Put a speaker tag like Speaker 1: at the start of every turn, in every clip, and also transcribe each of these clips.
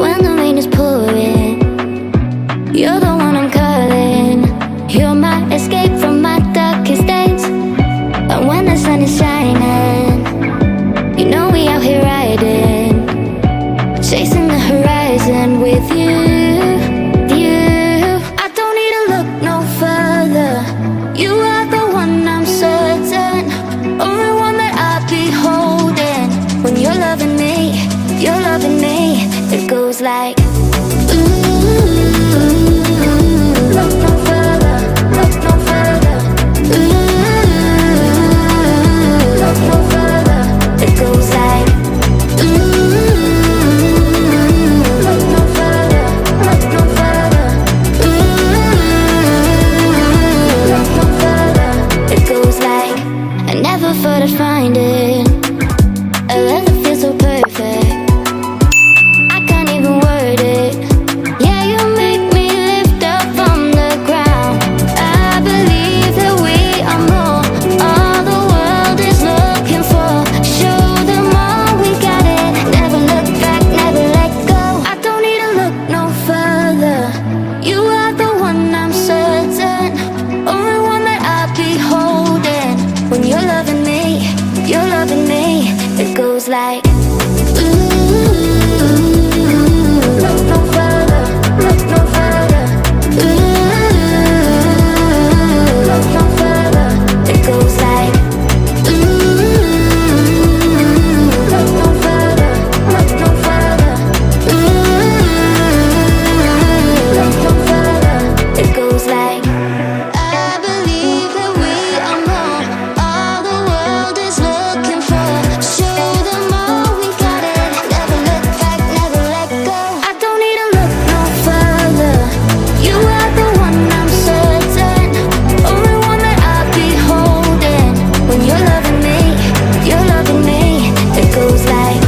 Speaker 1: when the rain is pouring. You're the one I'm calling. You're my escape from my darkest days. And when the sun is shining, you know we out here riding, chasing the horizon with you. I don't need to look no further. You are the one I'm certain, only one that I'll be holding. When you're loving me, you're loving me. It goes like look no further, look no further. Look no further. It goes like look no further, look no further. Look no further. It goes like I never thought I'd find it, a love that feels so perfect. I can't even word it. Yeah, you make me lift up from the ground. I believe that we are more, all the world is looking for. Show them all we got it. Never look back, never let go. I don't need to look no further. You are the one I'm certain, only one that I'll be holding. When you're loving me, you're loving me. It goes like look no further, look no further. Look no further. It goes like look no further, look no further. Look no further. It goes like I believe that we are more, all the world is looking for. Show them all we got it. Never look back, never let go. I don't need to look no further. You are the one I'm certain, only one that I'll be holding. When you're loving me, you're loving me. It goes like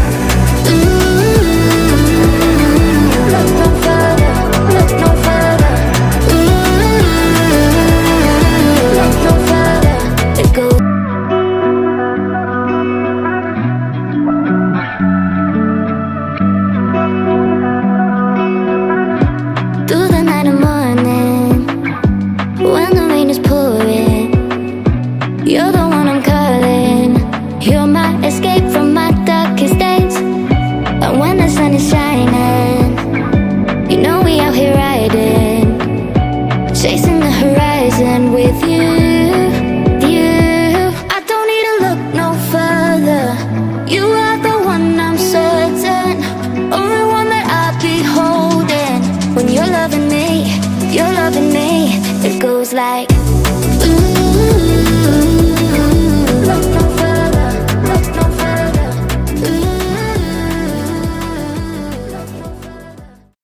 Speaker 1: look no further, look no further. Look no further. It goes through the night and morning, when the rain is pouring. You're the one I'm calling. You're my escape from my darkest days. And when the sun is shining, you know we out here riding, chasing the horizon with you. I don't need to look no further. You are the one I'm certain, only one that I'll be holding. When you're loving me, you're loving me. It goes like